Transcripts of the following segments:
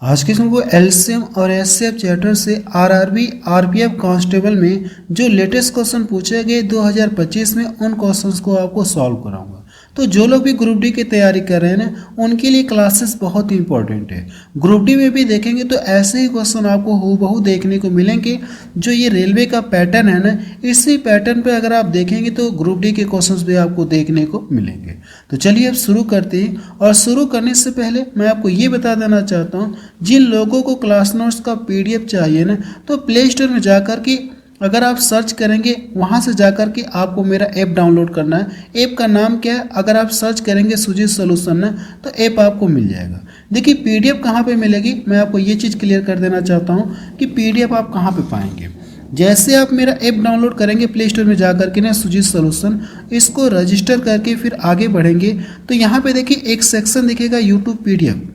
आज के समय को एलसीएम और एचसीएफ चैप्टर से आरआरबी आरपीएफ कांस्टेबल में जो लेटेस्ट क्वेश्चन पूछे गए 2025 में उन क्वेश्चंस को आपको सॉल्व कराऊंगा। तो जो लोग भी ग्रुप डी की तैयारी कर रहे हैं ना, उनके लिए क्लासेस बहुत ही इंपॉर्टेंट है। ग्रुप डी में भी देखेंगे तो ऐसे ही क्वेश्चन आपको हूबहू देखने को मिलेंगे। जो ये रेलवे का पैटर्न है ना, इसी पैटर्न पे अगर आप देखेंगे तो ग्रुप डी के क्वेश्चंस भी आपको देखने को मिलेंगे। तो चलिए अब शुरू करते हैं। और शुरू करने से पहले मैं आपको ये बता देना चाहता हूँ, जिन लोगों को क्लास नोट्स का पीडीएफ चाहिए ना, तो प्ले स्टोर में जाकर के अगर आप सर्च करेंगे, वहाँ से जाकर के आपको मेरा ऐप डाउनलोड करना है। ऐप का नाम क्या है? अगर आप सर्च करेंगे सुजीत सॉल्यूशन ना, तो ऐप आपको मिल जाएगा। देखिए पीडीएफ कहाँ पे मिलेगी, मैं आपको ये चीज़ क्लियर कर देना चाहता हूँ कि पीडीएफ आप कहाँ पे पाएंगे। जैसे आप मेरा ऐप डाउनलोड करेंगे प्ले स्टोर में जाकर के ना, सुजीत सॉल्यूशन, इसको रजिस्टर करके फिर आगे बढ़ेंगे तो यहाँ पे देखिए एक सेक्शन दिखेगा यूट्यूब पीडीएफ।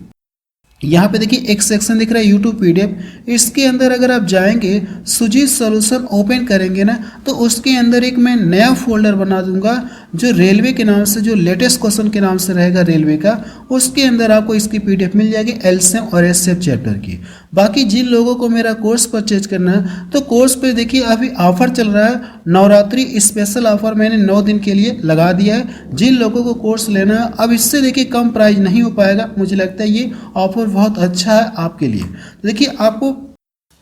यहाँ पे देखिए एक सेक्शन दिख रहा है यूट्यूब पीडीएफ। इसके अंदर अगर आप जाएंगे, सुजीत सॉल्यूशन ओपन करेंगे ना, तो उसके अंदर एक मैं नया फोल्डर बना दूंगा जो रेलवे के नाम से, जो लेटेस्ट क्वेश्चन के नाम से रहेगा रेलवे का। उसके अंदर आपको इसकी पीडीएफ मिल जाएगी एलसीएम और एचसीएफ चैप्टर की। बाकी जिन लोगों को मेरा कोर्स परचेज करना है, तो कोर्स पे देखिए अभी ऑफर चल रहा है, नवरात्रि स्पेशल ऑफर मैंने 9 दिन के लिए लगा दिया है। जिन लोगों को कोर्स लेना है, अब इससे देखिए कम प्राइस नहीं हो पाएगा। मुझे लगता है ये ऑफर बहुत अच्छा है आपके लिए। तो देखिए आपको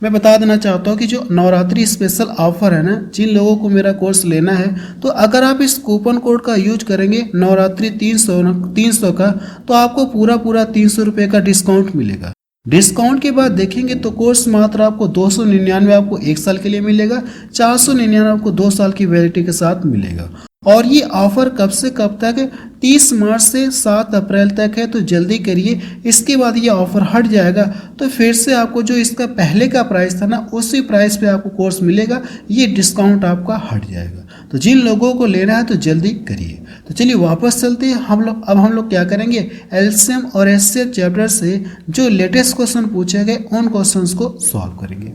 मैं बता देना चाहता हूँ कि जो नवरात्रि स्पेशल ऑफर है ना, जिन लोगों को मेरा कोर्स लेना है, तो अगर आप इस कूपन कोड का यूज करेंगे नवरात्रि 300 का, तो आपको पूरा 300 रुपये का डिस्काउंट मिलेगा। डिस्काउंट के बाद देखेंगे तो कोर्स मात्र आपको 299 आपको 1 साल के लिए मिलेगा, 499 आपको 2 साल की वैलिडिटी के साथ मिलेगा। और ये ऑफर कब से कब तक है? 30 मार्च से 7 अप्रैल तक है, तो जल्दी करिए। इसके बाद ये ऑफर हट जाएगा तो फिर से आपको जो इसका पहले का प्राइस था ना, उसी प्राइस पे आपको कोर्स मिलेगा। ये डिस्काउंट आपका हट जाएगा। तो जिन लोगों को लेना है तो जल्दी करिए। तो चलिए वापस चलते हैं हम लोग। अब हम लोग क्या करेंगे, एलसीएम और एचसीएफ चैप्टर से जो लेटेस्ट क्वेश्चन पूछे गए उन क्वेश्चंस को सॉल्व करेंगे।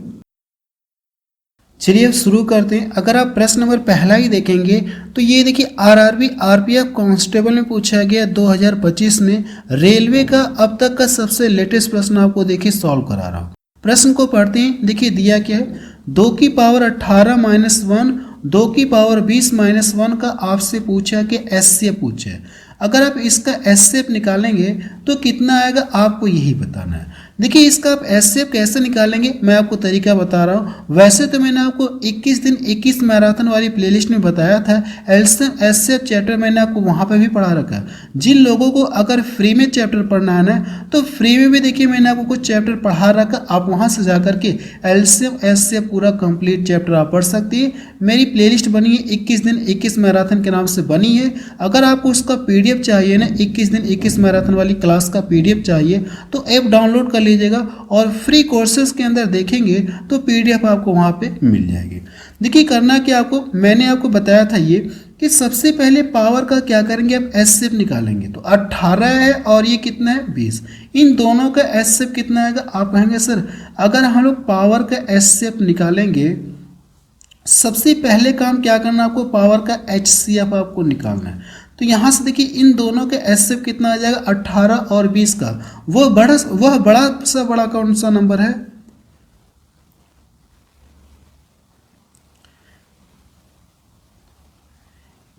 चलिए अब शुरू करते हैं। अगर आप प्रश्न नंबर पहला ही देखेंगे तो ये देखिए आरआरबी आरपीएफ कांस्टेबल में पूछा गया 2025 में रेलवे का अब तक का सबसे लेटेस्ट प्रश्न आपको देखिए सॉल्व करा रहा हूँ। प्रश्न को पढ़ते हैं। देखिए दिया क्या है, 2 की पावर 18 - 1, 2 की पावर 20 - 1 का आपसे पूछा कि एचसीएफ पूछा है। अगर आप इसका एचसीएफ निकालेंगे तो कितना आएगा, आपको यही बताना है। देखिए इसका आप एचसीएफ कैसे निकालेंगे, मैं आपको तरीका बता रहा हूँ। वैसे तो मैंने आपको 21 दिन 21 मैराथन वाली प्लेलिस्ट में बताया था। एलसीएम एचसीएफ चैप्टर मैंने आपको वहाँ पे भी पढ़ा रखा है। जिन लोगों को अगर फ्री में चैप्टर पढ़ना है ना, तो फ्री में भी देखिए मैंने आपको कुछ चैप्टर पढ़ा रखा। आप वहाँ से जाकर के एलसीएम एचसीएफ पूरा कंप्लीट चैप्टर आप पढ़ सकती है। मेरी प्लेलिस्ट बनी है 21 दिन 21 मैराथन के नाम से बनी है। अगर आपको उसका पीडीएफ चाहिए ना, 21 दिन 21 मैराथन वाली क्लास का पीडीएफ चाहिए, तो ऐप डाउनलोड कर लीजिएगा और फ्री कोर्सेज के अंदर देखेंगे तो पीडीएफ आपको वहाँ पे मिल जाएगी। देखिए करना क्या आपको, मैंने आपको बताया था ये कि सबसे पहले पावर का क्या करेंगे, आप एचसीएफ निकालेंगे। तो 18 है और ये कितना है 20, इन दोनों का एचसीएफ कितना आएगा। आप कहेंगे सर अगर हम लोग पावर का एचसीएफ निकालेंगे, सबसे पहले काम क्या करना, आपको पावर का एचसीएफ आपको निकालना है। तो यहाँ से देखिए इन दोनों के एचसीएफ कितना आ जाएगा, 18 और 20 का। वह बड़ा से बड़ा कौन सा नंबर है,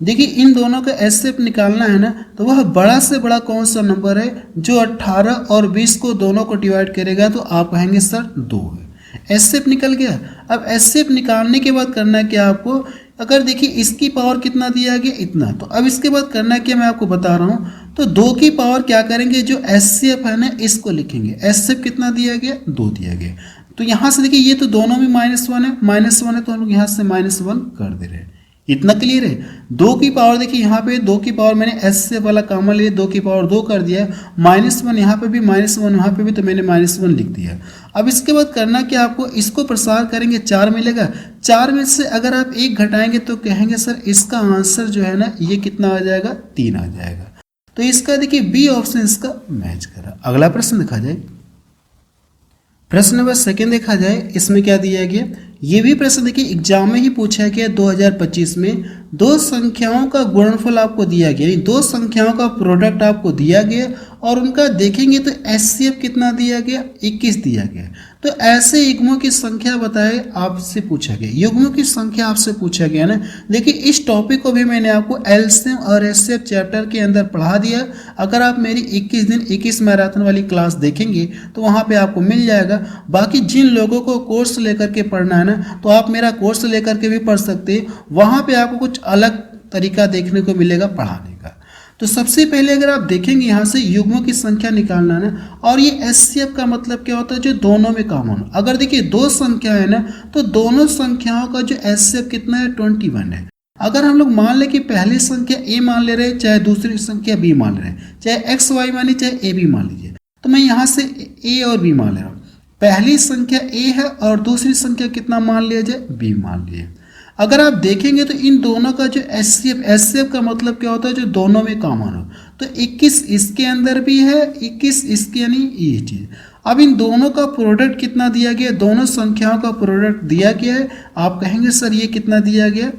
देखिए इन दोनों का एचसीएफ निकालना है ना, तो वह बड़ा से बड़ा कौन सा नंबर है जो 18 और 20 को दोनों को डिवाइड करेगा। तो आप कहेंगे सर 2 है। एचसीएफ निकल गया। अब एचसीएफ निकालने के बाद करना है क्या आपको, अगर देखिए इसकी पावर कितना दिया गया, इतना। तो अब इसके बाद करना क्या मैं आपको बता रहा हूँ। तो 2 की पावर क्या करेंगे, जो एचसीएफ है ना इसको लिखेंगे। एचसीएफ कितना दिया गया, 2 दिया गया। तो यहाँ से देखिए ये तो दोनों में -1 है, -1 है तो हम लोग यहाँ से -1 कर दे रहे हैं। इतना क्लियर है। 2 की पावर देखिए यहाँ पे 2 की पावर मैंने एचसीएफ वाला कॉमन लिए, 2 की पावर 2 कर दिया है। -1 यहाँ पे भी, -1 यहाँ पे भी, तो मैंने -1 लिख दिया। अब इसके बाद करना क्या आपको, इसको प्रसार करेंगे 4 मिलेगा। 4 में से अगर आप 1 घटाएंगे तो कहेंगे सर इसका आंसर जो है ना ये कितना आ जाएगा, 3 आ जाएगा। तो इसका देखिए बी ऑप्शन इसका मैच करा। अगला प्रश्न देखा जाए। प्रश्न नंबर 2 देखा जाए, इसमें क्या दिया गया। ये भी प्रश्न देखिए एग्जाम में ही पूछा गया 2025 में। दो संख्याओं का गुणनफल आपको दिया गया, यानी दो संख्याओं का प्रोडक्ट आपको दिया गया और उनका देखेंगे तो एचसीएफ कितना दिया गया, 21 दिया गया। तो ऐसे युग्मों की संख्या बताए आपसे पूछा गया, युग्मों की संख्या आपसे पूछा गया ना। देखिए इस टॉपिक को भी मैंने आपको एलसीएम और एचसीएफ चैप्टर के अंदर पढ़ा दिया। अगर आप मेरी 21 दिन 21 मैराथन वाली क्लास देखेंगे तो वहाँ पे आपको मिल जाएगा। बाकी जिन लोगों को कोर्स लेकर के पढ़ना है ना, तो आप मेरा कोर्स लेकर के भी पढ़ सकते हैं, वहाँ पे आपको कुछ अलग तरीका देखने को मिलेगा पढ़ाने का। तो सबसे पहले अगर आप देखेंगे यहाँ से युग्मों की संख्या निकालना है ना, और ये एचसीएफ का मतलब क्या होता है, जो दोनों में कॉमन हो। अगर देखिए दो संख्या है ना, तो दोनों संख्याओं का जो एचसीएफ कितना है, 21 है। अगर हम लोग मान लें कि पहली संख्या ए मान ले रहे हैं, चाहे दूसरी संख्या बी मान ले रहे हैं, चाहे एक्स वाई मानी चाहे ए बी मान लीजिए, तो मैं यहाँ से ए और बी मान ले रहा हूँ। पहली संख्या ए है और दूसरी संख्या कितना मान लिया जाए, बी मान लिए। अगर आप देखेंगे तो इन दोनों का जो एचसीएफ का मतलब क्या होता है, जो दोनों में कॉमन हो। तो 21 इसके अंदर भी है, 21 इसके, यानी ये चीज। अब इन दोनों का प्रोडक्ट कितना दिया गया, दोनों संख्याओं का प्रोडक्ट दिया गया है। आप कहेंगे सर ये कितना दिया गया,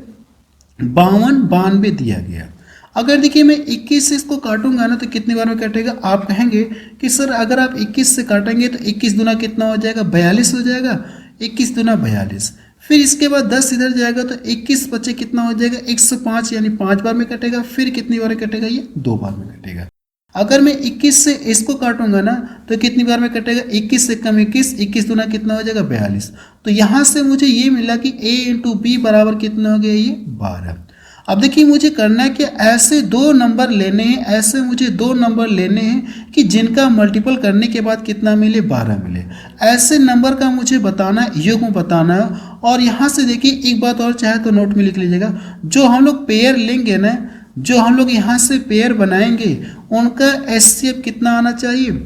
52 दिया गया। अगर देखिए मैं 21 से इसको काटूंगा ना, तो कितनी बार में कटेगा, आप कहेंगे कि सर अगर आप 21 से काटेंगे तो 21 दूना कितना हो जाएगा, 42 हो जाएगा। 21 दूना 42, फिर इसके बाद 10 इधर जाएगा तो 21 बचे कितना हो जाएगा, 105, यानी 5 बार में कटेगा। फिर कितनी बार में कटेगा, ये 2 बार में कटेगा। अगर मैं 21 से इसको काटूंगा ना, तो कितनी बार में कटेगा, 21 से कम 21, 21 दूना कितना हो जाएगा, 42। तो यहाँ से मुझे ये मिला कि a इंटू बी बराबर कितना हो गया, ये 12। अब देखिए मुझे करना है कि ऐसे दो नंबर लेने हैं, ऐसे मुझे दो नंबर लेने हैं कि जिनका मल्टीपल करने के बाद कितना मिले, 12 मिले। ऐसे नंबर का मुझे बताना है, युग्म बताना है। और यहाँ से देखिए एक बात और चाहे तो नोट में लिख लीजिएगा, जो हम लोग पेयर लेंगे ना, जो हम लोग यहाँ से पेयर बनाएंगे, उनका एचसीएफ कितना आना चाहिए।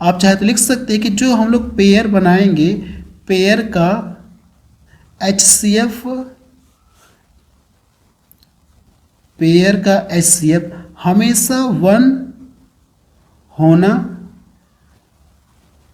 आप चाहे तो लिख सकते हैं कि जो हम लोग पेयर बनाएंगे, पेयर का एचसीएफ, पेयर का एचसीएफ हमेशा 1 होना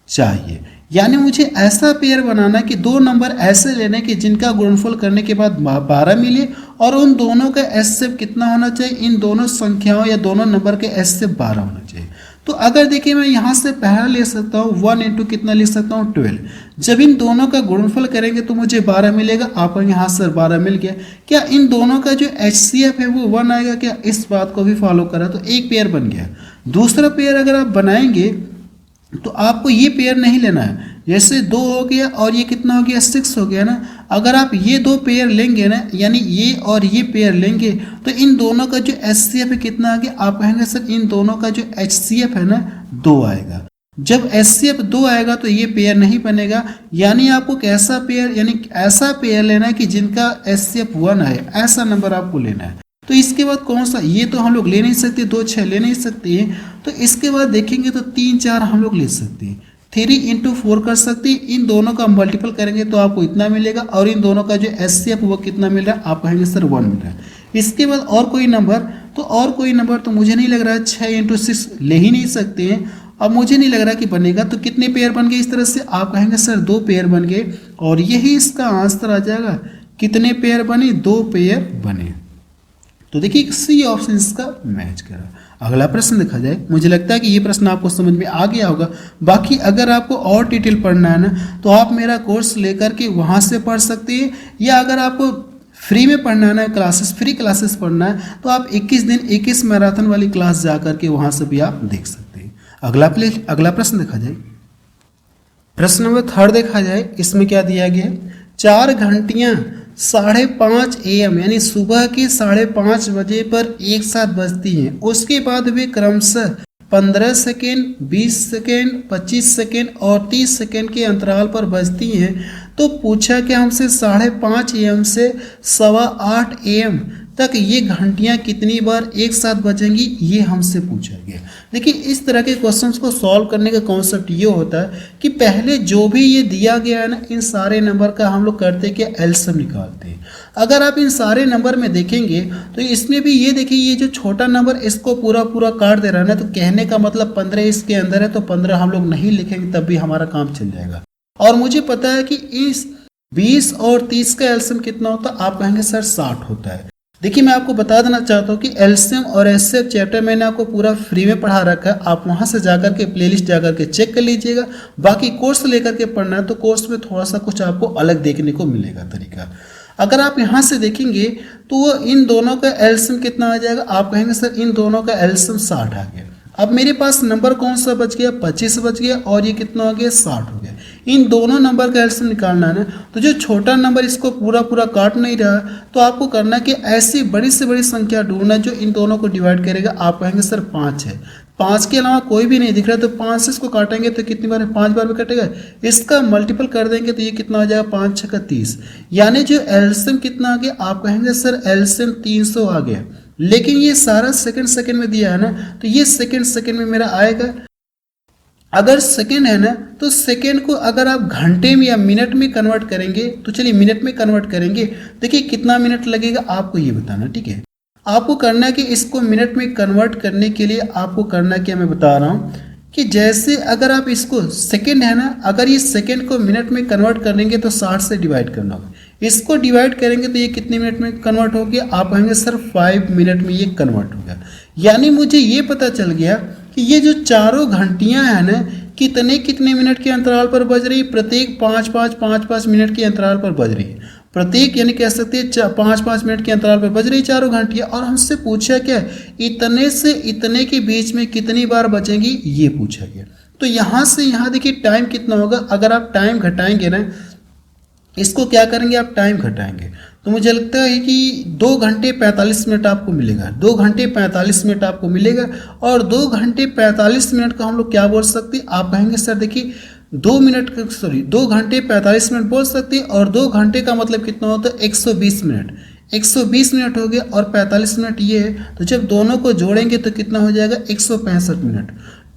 चाहिए। यानी मुझे ऐसा पेयर बनाना कि दो नंबर ऐसे लेने कि जिनका गुणनफल करने के बाद 12 मिले, और उन दोनों का एचसीएफ कितना होना चाहिए, इन दोनों संख्याओं या दोनों नंबर के एचसीएफ 12 होना चाहिए। तो अगर देखिए मैं यहाँ से पहला ले सकता हूँ 1 इंटू कितना ले सकता हूँ, 12। जब इन दोनों का गुणनफल करेंगे तो मुझे 12 मिलेगा। आपको यहाँ से 12 मिल गया। क्या इन दोनों का जो एचसीएफ है वो 1 आएगा क्या, इस बात को भी फॉलो करा, तो एक पेयर बन गया। दूसरा पेयर अगर आप बनाएंगे तो आपको ये पेयर नहीं लेना है, जैसे 2 हो गया और ये कितना हो गया, 6 हो गया ना। अगर आप ये दो पेयर लेंगे ना, यानी ये और ये पेयर लेंगे, तो इन दोनों का जो एचसीएफ है कितना आ गया, आप कहेंगे सर इन दोनों का जो एचसीएफ है ना 2 आएगा। जब एचसीएफ 2 आएगा तो ये पेयर नहीं बनेगा। यानी आपको कैसा पेयर, यानी ऐसा पेयर लेना है कि जिनका एचसीएफ 1 आए, ऐसा नंबर आपको लेना है। तो इसके बाद कौन सा, ये तो हम लोग ले नहीं सकते, 2 6 ले नहीं सकते हैं। तो इसके बाद देखेंगे तो 3 4 हम लोग ले सकते हैं, 3 इंटू 4 कर सकते हैं। इन दोनों का मल्टीपल करेंगे तो आपको इतना मिलेगा, और इन दोनों का जो एचसीएफ वो कितना मिल रहा है, आप कहेंगे सर 1 मिल रहा है। इसके बाद और कोई नंबर, तो और कोई नंबर तो मुझे नहीं लग रहा है, 6 इंटू 6 ले ही नहीं सकते हैं। अब मुझे नहीं लग रहा कि बनेगा। तो कितने पेयर बन गए इस तरह से, आप कहेंगे सर 2 पेयर बन गए, और यही इसका आंसर आ जाएगा। कितने पेयर बने, 2 पेयर बने। तो देखिए सी ऑप्शन इसका मैच करा। अगला प्रश्न देखा जाए। मुझे लगता है कि ये प्रश्न आपको समझ में आ गया होगा। बाकी अगर आपको और डिटेल पढ़ना है ना, तो आप मेरा कोर्स लेकर के वहाँ से पढ़ सकते हैं, या अगर आपको फ्री में पढ़ना है ना, क्लासेस, फ्री क्लासेस पढ़ना है, तो आप 21 दिन 21 मैराथन वाली क्लास जा करके वहाँ से भी आप देख सकते हैं। अगला प्रश्न देखा जाए। प्रश्न नंबर 3 देखा जाए। इसमें क्या दिया गया है, 4 घंटियाँ 5:30 AM यानी सुबह के 5:30 बजे पर एक साथ बजती हैं। उसके बाद वे क्रमशः 15 सेकेंड, 20 सेकेंड, 25 सेकेंड और 30 सेकेंड के अंतराल पर बजती हैं। तो पूछा कि हमसे 5:30 AM से 8:15 AM तक ये घंटियाँ कितनी बार एक साथ बजेंगी, ये हमसे पूछा गया। देखिए इस तरह के क्वेश्चंस को सॉल्व करने का कॉन्सेप्ट ये होता है कि पहले जो भी ये दिया गया है ना, इन सारे नंबर का हम लोग करते क्या, एलसीएम निकालते हैं। अगर आप इन सारे नंबर में देखेंगे तो इसमें भी ये देखिए, ये जो छोटा नंबर इसको पूरा काट दे रहा है ना, तो कहने का मतलब 15 इसके अंदर है, तो 15 हम लोग नहीं लिखेंगे, तब भी हमारा काम चल जाएगा। और मुझे पता है कि इस 20 और 30 का एलसीएम कितना होता है, आप कहेंगे सर 60 होता है। देखिए मैं आपको बता देना चाहता हूँ कि एलसीएम और एचसीएफ चैप्टर मैंने आपको पूरा फ्री में पढ़ा रखा है। आप वहाँ से जाकर के प्लेलिस्ट जाकर के चेक कर लीजिएगा। बाकी कोर्स लेकर के पढ़ना है तो कोर्स में थोड़ा सा कुछ आपको अलग देखने को मिलेगा तरीका। अगर आप यहाँ से देखेंगे तो वो इन दोनों का एलसीएम कितना आ जाएगा, आप कहेंगे सर इन दोनों का एलसीएम 60 आ गया। अब मेरे पास नंबर कौन सा बच गया, 25 बच गया और ये कितना हो गया, 60 हो गया। इन दोनों नंबर का एलसीएम निकालना है ना, तो जो छोटा नंबर इसको पूरा पूरा काट नहीं रहा, तो आपको करना कि ऐसी बड़ी से बड़ी संख्या ढूंढना जो इन दोनों को डिवाइड करेगा। आप कहेंगे सर 5 है, 5 के अलावा कोई भी नहीं दिख रहा, तो 5 से इसको काटेंगे तो कितनी बार है, 5 बार में कटेगा। इसका मल्टीपल कर देंगे तो ये कितना हो जाएगा, 5 6 का 30। यानी जो एलसीएम कितना आ गया, आप कहेंगे सर एलसीएम 300 आ गया। लेकिन ये सारा सेकंड सेकंड में दिया है ना, तो ये सेकंड सेकंड में मेरा आएगा। अगर सेकंड है ना, तो सेकंड को अगर आप घंटे में या मिनट में कन्वर्ट करेंगे, तो चलिए मिनट में कन्वर्ट करेंगे। देखिए कितना मिनट लगेगा आपको ये बताना, ठीक है। आपको करना है कि इसको मिनट में कन्वर्ट करने के लिए आपको करना क्या मैं बता रहा हूँ कि जैसे अगर आप इसको सेकंड है ना, अगर ये सेकंड को मिनट में कन्वर्ट करेंगे तो 60 से डिवाइड करना होगा। इसको डिवाइड करेंगे तो ये कितने मिनट में कन्वर्ट हो गया, आप कहेंगे सर 5 मिनट में ये कन्वर्ट हो गया। यानी मुझे ये पता चल गया कि ये जो चारों घंटियां हैं ना, कितने कितने मिनट के अंतराल पर बज रही है, प्रत्येक 5-5 मिनट के अंतराल पर बज रही है। प्रत्येक यानी कह सकते हैं 5-5 मिनट के अंतराल पर बज रही चारों घंटियां। और हमसे पूछा क्या, इतने से इतने के बीच में कितनी बार बजेंगी, ये पूछा गया। तो यहाँ से यहाँ देखिए टाइम कितना होगा, अगर आप टाइम घटाएंगे ना, इसको क्या करेंगे आप टाइम घटाएंगे, तो मुझे लगता है कि 2 घंटे 45 मिनट आपको मिलेगा। 2 घंटे 45 मिनट आपको मिलेगा। और 2 घंटे 45 मिनट का हम लोग क्या बोल सकते हैं, आप कहेंगे सर देखिए 2 घंटे 45 मिनट बोल सकते हैं। और 2 घंटे का मतलब कितना होता है, 120 मिनट। 120 मिनट हो गया और 45 मिनट ये है, तो जब दोनों को जोड़ेंगे तो कितना हो जाएगा, 165 मिनट।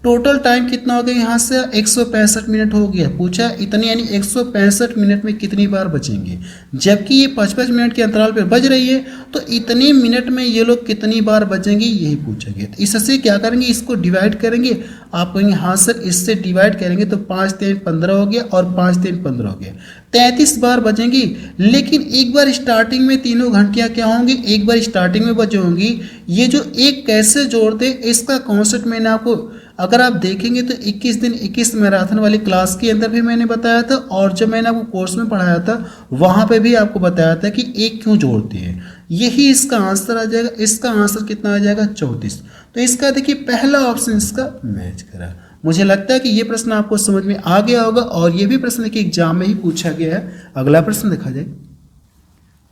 टोटल टाइम कितना हो गया यहाँ से, 165 मिनट हो गया। पूछा इतनी यानी 165 मिनट में कितनी बार बचेंगे, जबकि ये 55 मिनट के अंतराल पर बज रही है, तो इतने मिनट में ये लोग कितनी बार बचेंगे यही पूछा गया। तो इससे क्या करेंगे, इसको डिवाइड करेंगे। आप कहेंगे हाँ सर इससे डिवाइड करेंगे तो 5 3 15 हो गया और 5 3 15 हो गया, 33 बार बचेंगी। लेकिन एक बार स्टार्टिंग में तीनों घंटियां क्या होंगी, एक बार स्टार्टिंग में बच होंगी। ये जो एक कैसे जोड़ते इसका कॉन्सेप्ट मैंने आपको, अगर आप देखेंगे तो 21 दिन 21 मैराथन वाली क्लास के अंदर भी मैंने बताया था, और जब मैंने आपको कोर्स में पढ़ाया था वहाँ पे भी आपको बताया था कि एक क्यों जोड़ते हैं। यही इसका आंसर आ जाएगा। इसका आंसर कितना आ जाएगा, 34। तो इसका देखिए पहला ऑप्शन इसका मैच करा। मुझे लगता है कि ये प्रश्न आपको समझ में आ गया होगा, और ये भी प्रश्न देखिए एग्जाम में ही पूछा गया है। अगला प्रश्न देखा जाए,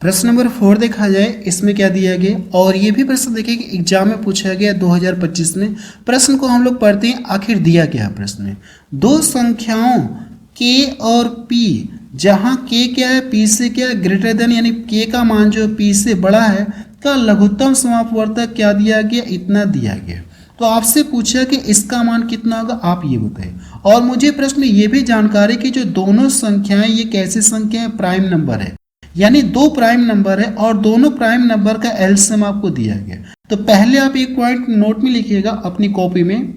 प्रश्न नंबर 4 देखा जाए, इसमें क्या दिया गया, और ये भी प्रश्न देखिए कि एग्जाम में पूछा गया 2025 में। प्रश्न को हम लोग पढ़ते हैं, आखिर दिया क्या है प्रश्न में। 2 संख्याओं k और p, जहां k क्या है, p से क्या है ग्रेटर देन, यानी k का मान जो p से बड़ा है, का लघुत्तम समापवर्तक क्या दिया गया, इतना दिया गया। तो आपसे पूछा कि इसका मान कितना होगा, आप ये बताइए। और मुझे प्रश्न ये भी जानकारी कि जो दोनों संख्याएं ये कैसी संख्याएं, प्राइम नंबर है, यानी 2 प्राइम नंबर है और दोनों प्राइम नंबर का एलसीएम आपको दिया गया। तो पहले आप एक पॉइंट नोट में लिखिएगा अपनी कॉपी में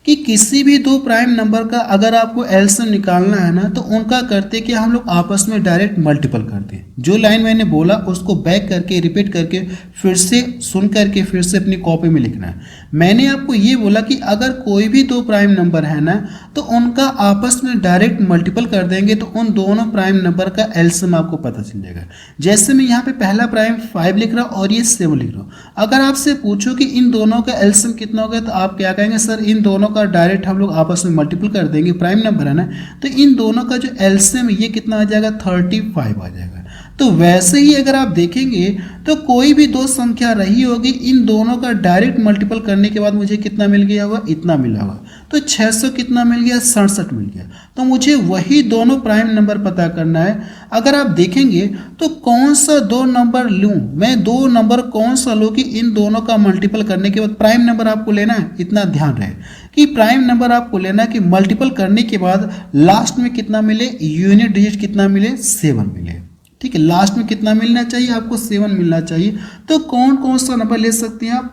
कि किसी भी 2 प्राइम नंबर का अगर आपको एलसीएम निकालना है ना, तो उनका करते कि हम लोग आपस में डायरेक्ट मल्टीपल करते हैं। जो लाइन मैंने बोला उसको बैक करके रिपीट करके फिर से सुन करके फिर से अपनी कॉपी में लिखना है। मैंने आपको ये बोला कि अगर कोई भी 2 प्राइम नंबर है ना, तो उनका आपस में डायरेक्ट मल्टीपल कर देंगे तो उन दोनों प्राइम नंबर का एलसीएम आपको पता चल जाएगा। जैसे मैं यहाँ पे पहला प्राइम 5 लिख रहा हूँ और ये 7 लिख रहा हूँ। अगर आपसे पूछो कि इन दोनों का एलसीएम कितना होगा, तो आप क्या कहेंगे, सर इन दोनों का डायरेक्ट हम लोग आपस में मल्टीपल कर देंगे, प्राइम नंबर है ना, तो इन दोनों का जो एलसीएम ये कितना आ जाएगा, 35 आ जाएगा। तो वैसे ही अगर आप देखेंगे तो कोई भी 2 संख्या रही होगी, इन दोनों का डायरेक्ट मल्टीपल करने के बाद मुझे कितना मिल गया होगा, इतना मिला होगा। तो 600 कितना मिल गया, 67 मिल गया। तो मुझे वही दोनों प्राइम नंबर पता करना है। अगर आप देखेंगे तो कौन सा 2 नंबर लूँ मैं, 2 नंबर कौन सा लूँ कि इन दोनों का मल्टीपल करने के बाद प्राइम नंबर आपको लेना है। इतना ध्यान रहे कि प्राइम नंबर आपको लेना है कि मल्टीपल करने के बाद लास्ट में कितना मिले, यूनिट डिजिट कितना मिले, 7 मिले। ठीक है, लास्ट में कितना मिलना चाहिए आपको, 7 मिलना चाहिए। तो कौन कौन सा नंबर ले सकते हैं आप,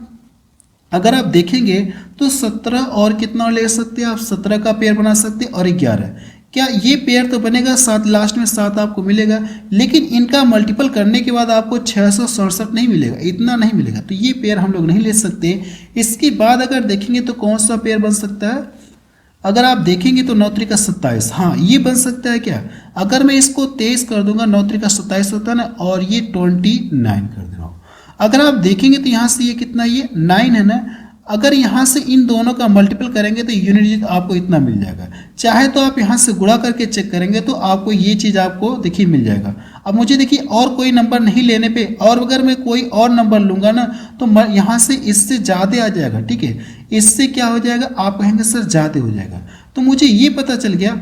अगर आप देखेंगे तो 17 और कितना ले सकते हैं आप, 17 का पेयर बना सकते हैं और 11। क्या ये पेयर तो बनेगा, 7 लास्ट में 7 आपको मिलेगा, लेकिन इनका मल्टीपल करने के बाद आपको 667 नहीं मिलेगा, इतना नहीं मिलेगा, तो ये पेयर हम लोग नहीं ले सकते। इसके बाद अगर देखेंगे तो कौन सा पेयर बन सकता है, अगर आप देखेंगे तो 9 त्रिका 27, हाँ ये बन सकता है क्या, अगर मैं इसको 23 कर दूंगा, 9 त्रिका 27 होता है ना, और ये 29 कर दे रहा हूँ। अगर आप देखेंगे तो यहाँ से ये कितना, ये 9 है ना, अगर यहाँ से इन दोनों का मल्टीपल करेंगे तो यूनिट डिजिट आपको इतना मिल जाएगा। चाहे तो आप यहाँ से गुणा करके चेक करेंगे तो आपको ये चीज़ आपको देखिए मिल जाएगा। अब मुझे देखिए और कोई नंबर नहीं लेने पे, और अगर मैं कोई और नंबर लूँगा ना तो यहाँ से इससे ज़्यादा आ जाएगा, ठीक है, इससे क्या हो जाएगा, आप कहेंगे सर ज़्यादा हो जाएगा। तो मुझे ये पता चल गया,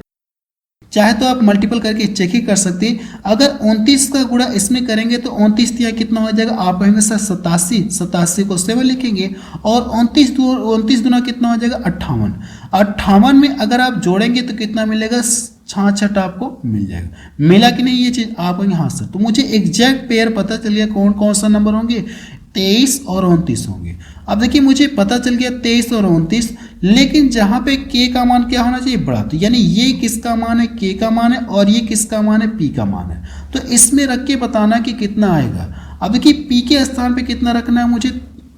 चाहे तो आप मल्टीपल करके चेक ही कर सकते हैं। अगर 29 का गुणा इसमें करेंगे तो 29 दिया कितना हो जाएगा, आप कहेंगे सर 87, 87 को 7 लिखेंगे, और 29 दुना कितना हो जाएगा 58, 58 में अगर आप जोड़ेंगे तो कितना मिलेगा, 66 आपको मिल जाएगा। मिला कि नहीं ये चीज़, आप कहेंगे हाँ सर। तो मुझे एग्जैक्ट पेयर पता चल गया कौन कौन सा नंबर होंगे, 23 और 29 होंगे। अब देखिए मुझे पता चल गया 23 और 29, लेकिन जहाँ पे k का मान क्या होना चाहिए, बड़ा, तो यानी ये किसका मान है, k का मान है, और ये किसका मान है, p का मान है। तो इसमें रख के बताना कि कितना आएगा। अब देखिए p के स्थान पे कितना रखना है, मुझे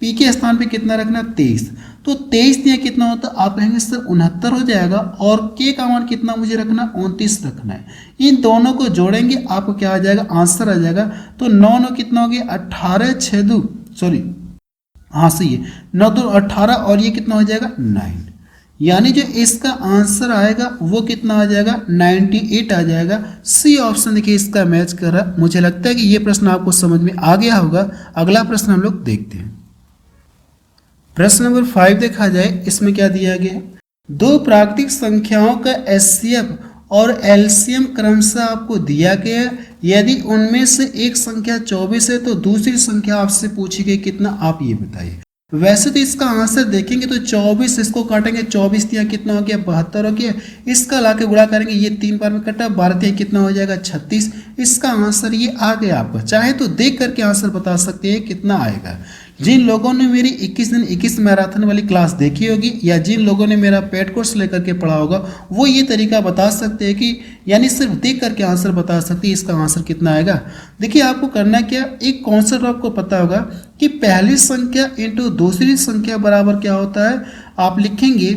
p के स्थान पे कितना रखना है, 23, तो 23 दिया कितना होता है, आप कहेंगे सर 69 हो जाएगा, और k का मान कितना मुझे रखना है, 29 रखना है। इन दोनों को जोड़ेंगे आपको क्या आ जाएगा, आंसर आ जाएगा। तो 9 कितना हो गया, 18 6 2, सॉरी हाँ सही है, 9 2 18, और ये कितना हो जाएगा 9, यानी जो इसका आंसर आएगा वो कितना आ जाएगा, 98 आ जाएगा। सी ऑप्शन देखिए इसका मैच कर रहा है। मुझे लगता है कि ये प्रश्न आपको समझ में आ गया होगा। अगला प्रश्न हम लोग देखते हैं। प्रश्न नंबर 5 देखा जाए, इसमें क्या दिया गया है, दो प्राकृतिक संख्याओं का एचसीएफ और एलसीएम क्रमशः आपको दिया गया है। यदि उनमें से एक संख्या 24 है तो दूसरी संख्या आपसे पूछी गई कितना, आप ये बताइए। वैसे तो इसका आंसर देखेंगे तो 24, इसको काटेंगे 24 दिया कितना हो गया, 72 हो गया। इसका लाके गुणा करेंगे, ये 3 बार में कटा, 12 दिया कितना हो जाएगा 36। इसका आंसर ये आ गया आपका। चाहे तो देख करके आंसर बता सकते हैं कितना आएगा। जिन लोगों ने मेरी 21 दिन 21 मैराथन वाली क्लास देखी होगी, या जिन लोगों ने मेरा पेड कोर्स लेकर के पढ़ा होगा, वो ये तरीका बता सकते हैं कि यानी सिर्फ देख करके आंसर बता सकते हैं इसका आंसर कितना आएगा। देखिए आपको करना क्या, एक कॉन्सेप्ट आपको पता होगा कि पहली संख्या इंटू दूसरी संख्या बराबर क्या होता है, आप लिखेंगे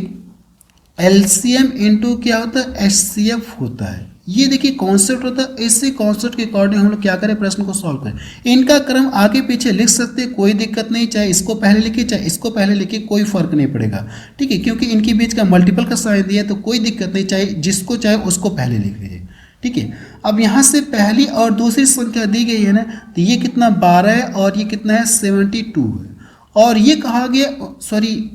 एलसीएम इंटू क्या होता है, एचसीएफ होता है। ये देखिए कॉन्सेप्ट होता है। इसी कॉन्सेप्ट के अकॉर्डिंग हम लोग क्या करें, प्रश्न को सॉल्व करें। इनका क्रम आगे पीछे लिख सकते हैं, कोई दिक्कत नहीं, चाहे इसको पहले लिखिए चाहे इसको पहले लिखिए, कोई फर्क नहीं पड़ेगा, ठीक है, क्योंकि इनके बीच का मल्टीपल का साइन दिया है तो कोई दिक्कत नहीं, चाहे जिसको चाहे उसको पहले लिख लीजिए, ठीक है। अब यहाँ से पहली और दूसरी संख्या दी गई है ना, तो ये कितना 12 है और ये कितना है 72 है, और ये कहा गया सॉरी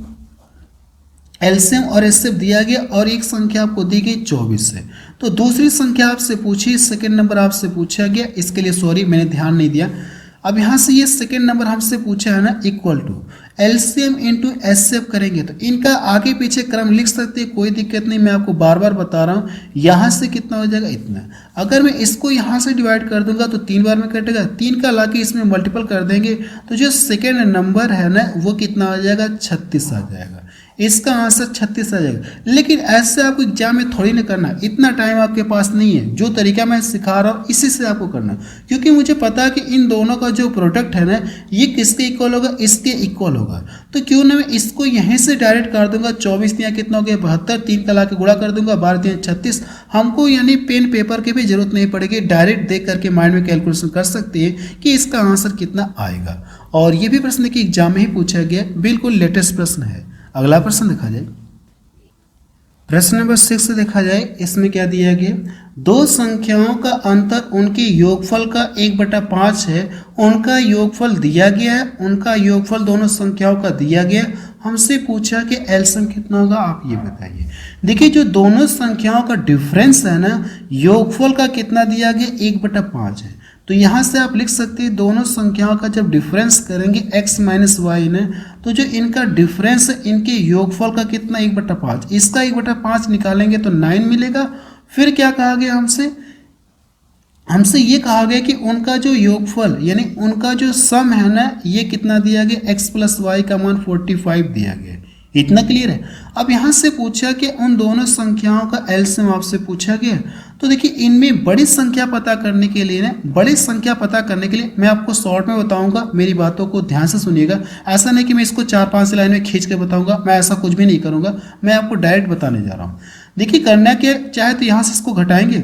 एलसीएम और एचसीएफ दिया गया, और एक संख्या आपको दी गई 24 है। तो दूसरी संख्या आपसे पूछी, सेकंड नंबर आपसे पूछा गया, इसके लिए सॉरी मैंने ध्यान नहीं दिया। अब यहाँ से ये सेकंड नंबर हमसे पूछा है ना, equal to LCM into HCF करेंगे तो इनका आगे पीछे क्रम लिख सकते हैं, कोई दिक्कत नहीं, मैं आपको बार बार बता रहा हूँ। यहाँ से कितना हो जाएगा इतना, अगर मैं इसको यहाँ से डिवाइड कर दूंगा तो 3 बार में कटेगा, 3 का लाके इसमें मल्टीपल कर देंगे तो जो सेकेंड नंबर है ना वो कितना आ जाएगा 36 आ जाएगा। इसका आंसर 36 आ जाएगा। लेकिन ऐसे आपको एग्जाम में थोड़ी ना करना, इतना टाइम आपके पास नहीं है। जो तरीका मैं सिखा रहा हूँ इसी से आपको करना, क्योंकि मुझे पता है कि इन दोनों का जो प्रोडक्ट है ना ये किसके इक्वल होगा, इसके इक्वल होगा। तो क्यों ना मैं इसको यहीं से डायरेक्ट कर दूंगा, 24 दिया कितना हो गया 72, 3 का ला के गुणा कर दूंगा, 12 दिया 36। हमको यानी पेन पेपर की भी जरूरत नहीं पड़ेगी, डायरेक्ट देख करके माइंड में कैलकुलेशन कर सकते हैं कि इसका आंसर कितना आएगा। और ये भी प्रश्न देखिए एग्जाम में ही पूछा गया, बिल्कुल लेटेस्ट प्रश्न है। अगला प्रश्न देखा जाए, प्रश्न नंबर 6 देखा जाए, इसमें क्या दिया गया, दो संख्याओं का अंतर उनके योगफल का 1/5 है, उनका योगफल दिया गया है, उनका योगफल दोनों संख्याओं का दिया गया। हमसे पूछा कि एलसीएम कितना होगा, आप ये बताइए। देखिए जो दोनों संख्याओं का डिफरेंस है ना, योगफल का कितना दिया गया 1/5 है। तो यहाँ से आप लिख सकते हैं दोनों संख्याओं का जब डिफरेंस करेंगे x माइनस वाई ने, तो जो इनका डिफरेंस है इनके योगफल का कितना 1/5, इसका 1/5 निकालेंगे तो 9 मिलेगा। फिर क्या कहा गया हमसे ये कहा गया कि उनका जो योगफल यानी उनका जो सम है ना ये कितना दिया गया, x प्लस वाई का मान 45 दिया गया। इतना क्लियर है। अब यहाँ से पूछा कि उन दोनों संख्याओं का एलसीएम आपसे पूछा गया, तो देखिए इनमें बड़ी संख्या पता करने के लिए ना, बड़ी संख्या पता करने के लिए मैं आपको शॉर्ट में बताऊंगा, मेरी बातों को ध्यान से सुनिएगा। ऐसा नहीं कि मैं इसको 4-5 लाइन में खींच के बताऊंगा, मैं ऐसा कुछ भी नहीं करूंगा, मैं आपको डायरेक्ट बताने जा रहा हूँ। देखिए करना क्या, चाहे तो यहाँ से इसको घटाएंगे,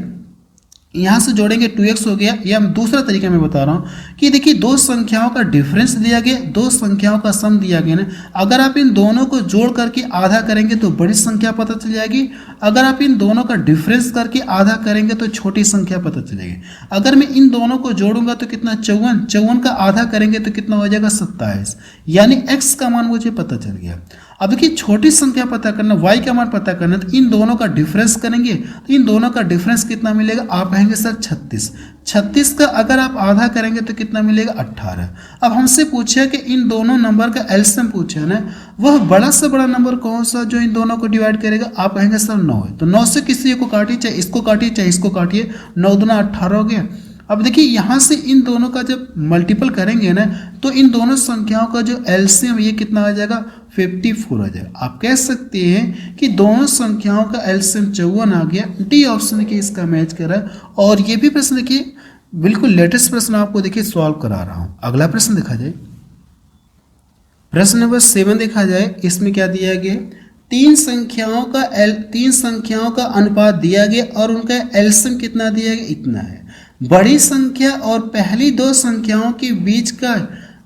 यहाँ से जोड़ेंगे 2x हो गया, या दूसरा तरीका मैं बता रहा हूँ कि देखिए दो संख्याओं का डिफरेंस दिया गया, दो संख्याओं का सम दिया गया ना, अगर आप इन दोनों को जोड़ करके आधा करेंगे तो बड़ी संख्या पता चल जाएगी, अगर आप इन दोनों का डिफरेंस करके आधा करेंगे तो छोटी संख्या पता चलेगी। अगर मैं इन दोनों को जोड़ूंगा तो कितना 54, 54 का आधा करेंगे तो कितना हो जाएगा 27, यानी x का मान मुझे पता चल गया। अब देखिए छोटी संख्या पता करना, y का मान पता करना, तो इन दोनों का डिफरेंस करेंगे, तो इन दोनों का डिफरेंस कितना मिलेगा, आप कहेंगे सर 36, 36 का अगर आप आधा करेंगे तो कितना मिलेगा 18। अब हमसे पूछा कि इन दोनों नंबर का एलसीएम पूछा है ना, वह बड़ा से बड़ा नंबर कौन सा जो इन दोनों को डिवाइड करेगा, आप कहेंगे सर 9 है। तो 9 से किसी को काटिए, चाहे इसको काटिए चाहे इसको काटिए, 9 दूना 18 हो गया। अब देखिए यहाँ से इन दोनों का जब मल्टीपल करेंगे ना, तो इन दोनों संख्याओं का जो एलसीएम ये कितना आ जाएगा, 54 आ जाएगा। आप कह सकते हैं कि दोनों संख्याओं का एलसीएम 54 आ गया। डी ऑप्शन के इसका मैच कर रहा है। और ये भी प्रश्न देखिए बिल्कुल लेटेस्ट प्रश्न आपको देखिए सॉल्व करा रहा हूँ। अगला प्रश्न देखा जाए, प्रश्न नंबर 7 देखा जाए, इसमें क्या दिया गया, तीन संख्याओं का अनुपात दिया गया और उनका एलसीएम कितना दिया गया, इतना है। बड़ी संख्या और पहली दो संख्याओं के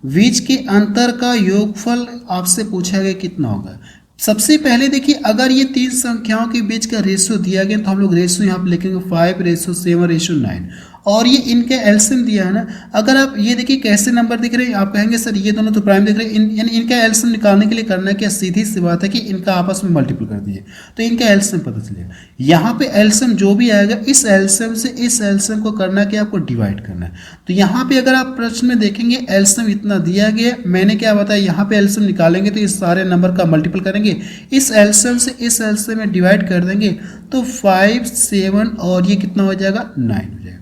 बीच के अंतर का योगफल आपसे पूछा गया कितना होगा। सबसे पहले देखिए अगर ये तीन संख्याओं के बीच का रेशियो दिया गया तो हम लोग रेशियो यहाँ पे लिखेंगे 5:7:9, और ये इनके एलसीएम दिया है ना। अगर आप ये देखिए कैसे नंबर दिख रहे हैं, आप कहेंगे सर ये दोनों तो प्राइम दिख रहे हैं, यानी इनका एलसीएम निकालने के लिए करना क्या, सीधी सी बात है कि इनका आपस में मल्टीपल कर दिए तो इनका एलसीएम पता चलेगा। यहाँ पे एलसीएम जो भी आएगा, इस एलसीएम से इस एलसीएम को करना क्या, आपको डिवाइड करना है। तो यहाँ पे अगर आप प्रश्न में देखेंगे एलसीएम इतना दिया गया, मैंने क्या बताया, यहाँ पे एलसीएम निकालेंगे तो इस सारे नंबर का मल्टीपल करेंगे, इस एलसीएम से इस एलसीएम में डिवाइड कर देंगे तो 5, 7 और ये कितना हो जाएगा 9 हो जाएगा।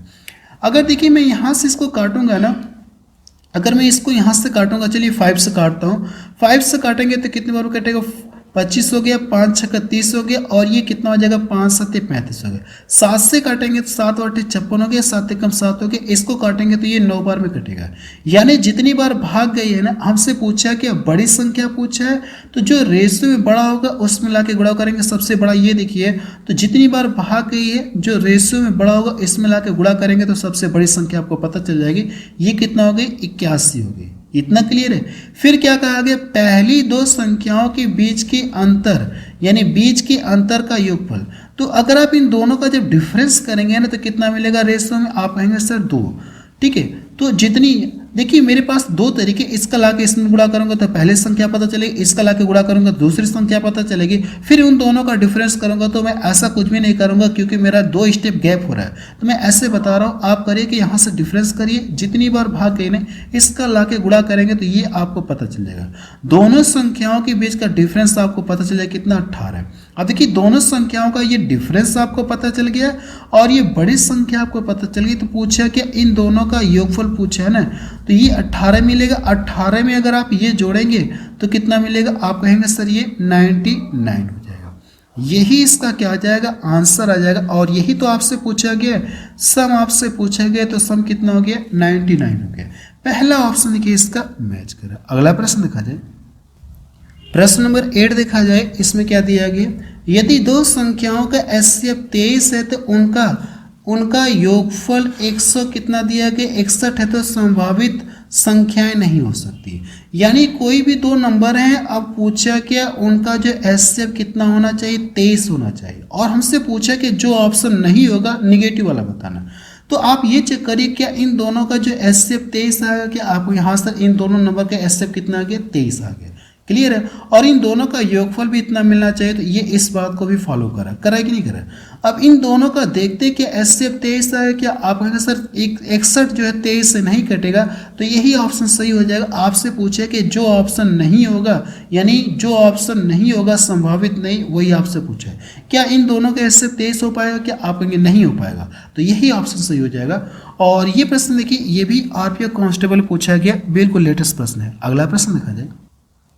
अगर देखिए मैं यहाँ से इसको काटूंगा ना, अगर मैं इसको यहाँ से काटूंगा, चलिए 5 से काटता हूँ, 5 से काटेंगे तो कितने बार कटेगा, 25 हो गया, 5 6 30 हो गया, और ये कितना हो जाएगा 5 7 35 हो गया। 7 से काटेंगे तो 7 8 56 हो गया, 7 कम 7 हो गया, इसको काटेंगे तो ये 9 बार में कटेगा। यानी जितनी बार भाग गई है ना, हमसे पूछा कि बड़ी संख्या पूछा है तो जो रेशियो में बड़ा होगा उसमें ला के गुणा करेंगे, सबसे बड़ा ये देखिए, तो जितनी बार भाग गई है जो रेशियो में बड़ा होगा इसमें ला के गुणा करेंगे तो सबसे बड़ी संख्या आपको पता चल जाएगी, ये कितना हो गई 81 हो गई। इतना क्लियर है। फिर क्या कहा गया, पहली दो संख्याओं के बीच के अंतर, यानी बीच के अंतर का योगफल। तो अगर आप इन दोनों का जब डिफरेंस करेंगे ना तो कितना मिलेगा रेशियो में, आप कहेंगे सर 2। ठीक है, तो जितनी देखिए मेरे पास दो तरीके, इसका ला के इसमें गुणा करूंगा तो पहली संख्या पता चलेगी, इसका ला के गुणा करूंगा दूसरी संख्या पता चलेगी, फिर उन दोनों का डिफरेंस करूंगा। तो मैं ऐसा कुछ भी नहीं करूंगा क्योंकि मेरा 2 स्टेप गैप हो रहा है, तो मैं ऐसे बता रहा हूं, आप करिए कि यहाँ से डिफरेंस करिए, जितनी बार भाग गई ना इसका ला के गुणा करेंगे तो ये आपको पता चल जाएगा। दोनों संख्याओं के बीच का डिफरेंस आपको पता चल जाएगा कितना 18 है। अब देखिए दोनों संख्याओं का ये डिफरेंस आपको पता चल गया और ये बड़ी संख्या आपको पता चल गई, तो पूछा कि इन दोनों का योगफल पूछा है ना, तो ये 18 मिलेगा। 18 में अगर आप ये जोड़ेंगे तो कितना मिलेगा, आप कहेंगे सर ये 99 हो जाएगा। यही इसका क्या आ जाएगा, आंसर आ जाएगा। और यही तो आपसे पूछा गया, सम आपसे पूछा गया, तो सम कितना हो गया 99 हो गया। पहला ऑप्शन देखिए इसका मैच करा। अगला प्रश्न देखा जाए, प्रश्न नंबर 8 देखा जाए, इसमें क्या दिया गया, यदि दो संख्याओं का एचसीएफ 23 है तो उनका योगफल 100 कितना दिया गया 61 है, तो संभावित संख्याएं नहीं हो सकती। यानी कोई भी दो नंबर हैं, अब पूछा क्या उनका जो एचसीएफ कितना होना चाहिए 23 होना चाहिए, और हमसे पूछा कि जो ऑप्शन नहीं होगा निगेटिव वाला बताना। तो आप ये चेक करिए क्या इन दोनों का जो एचसीएफ 23 आएगा, क्या आपको यहाँ से इन दोनों नंबर का एचसीएफ कितना आ गया 23 आ गया। क्लियर है, और इन दोनों का योगफल भी इतना मिलना चाहिए, तो ये इस बात को भी फॉलो करा कि नहीं करा। अब इन दोनों का देखते कि एचसीएफ 23 आएगा, क्या आप कहेंगे सर 61 जो है 23 से नहीं कटेगा, तो यही ऑप्शन सही हो जाएगा। आपसे पूछे कि जो ऑप्शन नहीं होगा, यानी जो ऑप्शन नहीं होगा संभावित नहीं, वही आपसे पूछा है क्या इन दोनों का एचसीएफ 23 हो पाएगा, क्या आप कहेंगे नहीं हो पाएगा, तो यही ऑप्शन सही हो जाएगा। और ये प्रश्न देखिए, ये भी आरपीएफ कांस्टेबल पूछा गया, बिल्कुल लेटेस्ट प्रश्न है। अगला प्रश्न देखा जाए,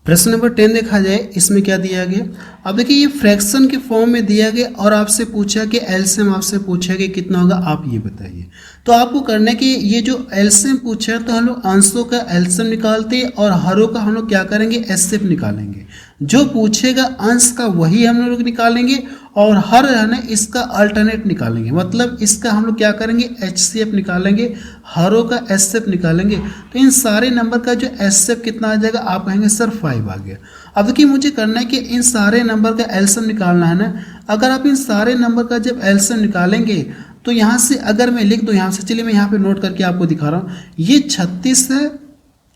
प्रश्न नंबर 10 देखा जाए, इसमें क्या दिया गया। अब देखिए ये फ्रैक्शन के फॉर्म में दिया गया और आपसे पूछा कि एलसीएम आपसे पूछा कि कितना होगा, आप ये बताइए। तो आपको करना है कि ये जो एलसीएम पूछा है तो हम लोग अंशों का एलसीएम निकालते हैं और हरों का हम लोग क्या करेंगे, एचसीएफ निकालेंगे। जो पूछेगा अंश का वही हम लोग निकालेंगे और हर है ना इसका अल्टरनेट निकालेंगे, मतलब इसका हम लोग क्या करेंगे, एचसीएफ निकालेंगे, हरों का एचसीएफ निकालेंगे। तो इन सारे नंबर का जो एचसीएफ कितना आ जाएगा, आप कहेंगे सर 5 आ गया। अब देखिए मुझे करना है कि इन सारे नंबर का एलसीएम निकालना है ना। अगर आप इन सारे नंबर का जब एलसीएम निकालेंगे तो यहाँ से अगर मैं लिख दूँ यहाँ से, चलिए मैं यहाँ पे नोट करके आपको दिखा रहा हूँ। ये 36 है,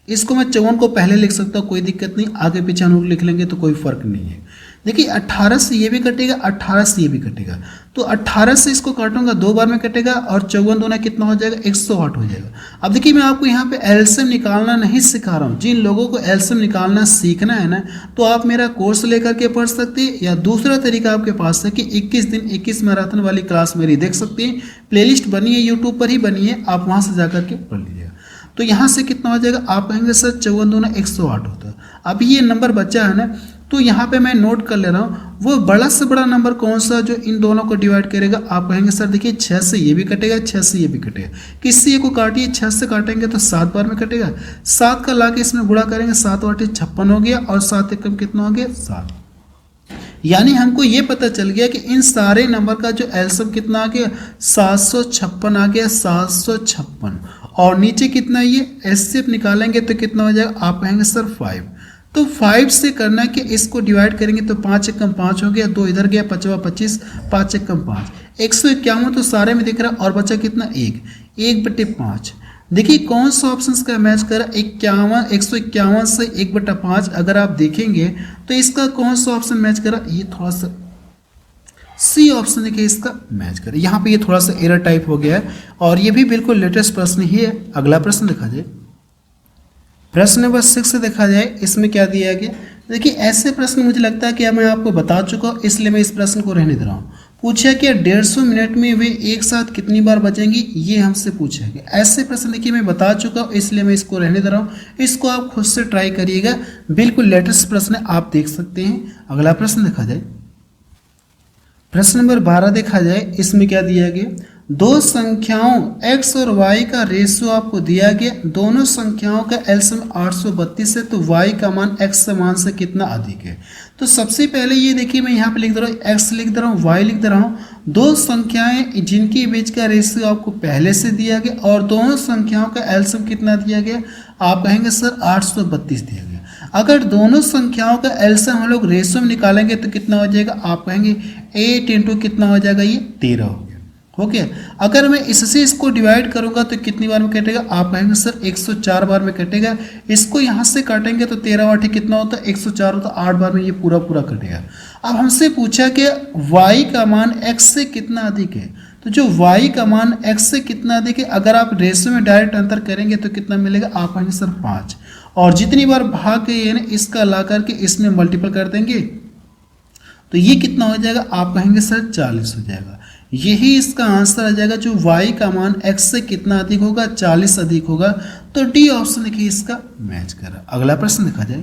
इसको मैं 54 को पहले लिख सकता हूँ, कोई दिक्कत नहीं, आगे पीछे हम लोग लिख लेंगे तो कोई फर्क नहीं है। देखिए 18 से ये भी कटेगा, 18 से ये भी कटेगा, तो 18 से इसको काटूंगा 2 बार में कटेगा और 54 दूना कितना हो जाएगा, 108 हो जाएगा। अब देखिए मैं आपको यहाँ पे एलसीएम निकालना नहीं सिखा रहा हूँ। जिन लोगों को एलसीएम निकालना सीखना है ना, तो आप मेरा कोर्स लेकर के पढ़ सकते हैं, या दूसरा तरीका आपके पास है कि 21 दिन 21 मैराथन वाली क्लास मेरी देख सकते हैं। प्लेलिस्ट बनी है, यूट्यूब पर ही बनी है, आप वहाँ से जाकर के पढ़ लीजिएगा। तो यहाँ से कितना हो जाएगा, आप कहेंगे सर 54 दूना 108 होता है। अब ये नंबर बचा है ना, तो यहाँ पे मैं नोट कर ले रहा हूँ वो बड़ा से बड़ा नंबर कौन सा जो इन दोनों को डिवाइड करेगा। आप कहेंगे सर देखिए 6 से ये भी कटेगा, 6 से ये भी कटेगा, किसी एक को काटिए, 6 से काटेंगे तो 7 बार में कटेगा, 7 का ला के इसमें गुणा करेंगे, 7 वाटे 56 हो गया और 7 एकम कितना हो गया, 7। यानी हमको ये पता चल गया कि इन सारे नंबर का जो एलसीएम कितना आ गया, 756 आ गया, 756। और नीचे कितना ये एचसीएफ निकालेंगे तो कितना हो जाएगा, आप कहेंगे सर 5। तो 5 से करना है कि इसको डिवाइड करेंगे तो 5 एकम 5 हो गया, 2 इधर गया, 5 25, 5 एकम 5, 151 तो सारे में दिख रहा है और बचा कितना 1/5। देखिए कौन सा ऑप्शन का मैच कर रहा है, 151 से 1/5 अगर आप देखेंगे तो इसका कौन सा ऑप्शन मैच कर रहा है, ये थोड़ा सा सी ऑप्शन देखिए इसका मैच करे। यहाँ पे ये थोड़ा सा एरर टाइप हो गया है और ये भी बिल्कुल लेटेस्ट प्रश्न ही है। अगला प्रश्न देखा जाए, प्रश्न नंबर 6 से देखा जाए, इसमें क्या दिया गया। देखिए ऐसे प्रश्न मुझे लगता है कि मैं आपको बता चुका हूँ, इसलिए मैं इस प्रश्न को रहने दे रहा हूँ। पूछा कि 150 मिनट में वे एक साथ कितनी बार बचेंगी, ये हमसे पूछा गया। ऐसे प्रश्न देखिए मैं बता चुका हूँ, इसलिए मैं इसको रहने दे रहा हूँ। इसको आप खुद से ट्राई करिएगा, बिल्कुल लेटेस्ट प्रश्न है, आप देख सकते हैं। अगला प्रश्न देखा जाए, प्रश्न नंबर 12 देखा जाए, इसमें क्या दिया गया। दो संख्याओं x और y का रेशियो आपको दिया गया, दोनों संख्याओं का एलसीएम 832 है, तो y का मान x के मान से कितना अधिक है। तो सबसे पहले ये देखिए मैं यहाँ पे लिख दे रहा हूँ, x लिख दे रहा हूँ, y लिख दे रहा हूँ। दो संख्याएं जिनके बीच का रेशियो आपको पहले से दिया गया और दोनों संख्याओं का एलसीएम कितना दिया गया, आप कहेंगे सर 832 दिया गया। अगर दोनों संख्याओं का एलसीएम हम लोग रेशियो में निकालेंगे तो कितना हो जाएगा, आप कहेंगे 8 इंटू कितना हो जाएगा, ये 13 हो गया। ओके, अगर मैं इससे इसको डिवाइड करूंगा तो कितनी बार में कटेगा, आप कहेंगे सर 104 बार में कटेगा। इसको यहाँ से काटेंगे तो 13 वाटे कितना होता है, 104 होता है, 8 बार में ये पूरा पूरा कटेगा। अब हमसे पूछा कि y का मान x से कितना अधिक है, तो जो y का मान x से कितना अधिक है, अगर आप रेशियो में डायरेक्ट अंतर करेंगे तो कितना मिलेगा, आप कहेंगे सर 5। और जितनी बार भाग गई है ना, इसका ला करके इसमें मल्टीपल कर देंगे तो ये कितना हो जाएगा, आप कहेंगे सर 40 हो जाएगा। यही इसका आंसर आ जाएगा, जो y का मान x से कितना अधिक होगा, 40 अधिक होगा। तो डी ऑप्शन देखिए इसका मैच कर रहा है। अगला प्रश्न देखा जाए,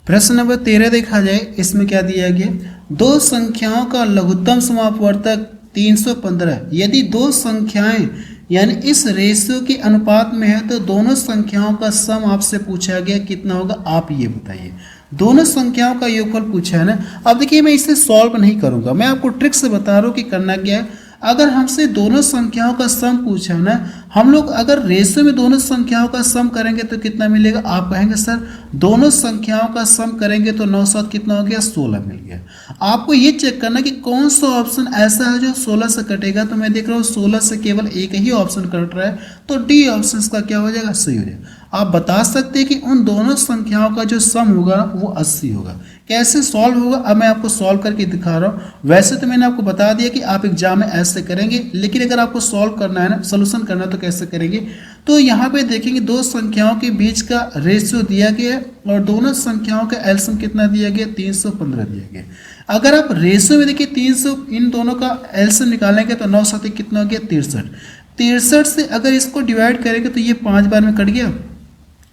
प्रश्न नंबर 13 देखा जाए, इसमें क्या दिया गया। दो संख्याओं का लघुत्तम समापवर्तक 315, यदि दो संख्याएं यानी इस रेशियो के अनुपात में है तो दोनों संख्याओं का सम आपसे पूछा गया कितना होगा, आप ये बताइए। दोनों संख्याओं का योगफल पूछा है ना। अब देखिए मैं इसे सॉल्व नहीं करूंगा, मैं आपको ट्रिक से बता रहा हूँ कि करना क्या है। अगर हमसे दोनों संख्याओं का सम पूछा है ना, हम लोग अगर रेशियो में दोनों संख्याओं का सम करेंगे तो कितना मिलेगा, आप कहेंगे सर दोनों संख्याओं का सम करेंगे तो 9 7 कितना हो गया, 16 मिल गया। आपको ये चेक करना कि कौन सा ऑप्शन ऐसा है जो 16 से कटेगा। तो मैं देख रहा हूँ 16 से केवल एक ही ऑप्शन कट रहा है, तो डी ऑप्शन का क्या हो जाएगा, सही हो जाएगा। आप बता सकते हैं कि उन दोनों संख्याओं का जो सम होगा वो 80 होगा। कैसे सॉल्व होगा, अब मैं आपको सॉल्व करके दिखा रहा हूँ। वैसे तो मैंने आपको बता दिया कि आप एग्जाम में ऐसे करेंगे, लेकिन अगर आपको सॉल्व करना है ना, सोल्यूशन करना है तो कैसे करेंगे। तो यहाँ पे देखेंगे दो संख्याओं के बीच का रेशियो दिया गया है और दोनों संख्याओं का एलसीएम कितना दिया गया, 315 दिया गया। अगर आप रेशियो में देखिए 300, इन दोनों का एलसीएम निकालेंगे तो 9 7 कितना हो गया, 63। 63 से अगर इसको डिवाइड करेंगे तो ये 5 बार में कट गया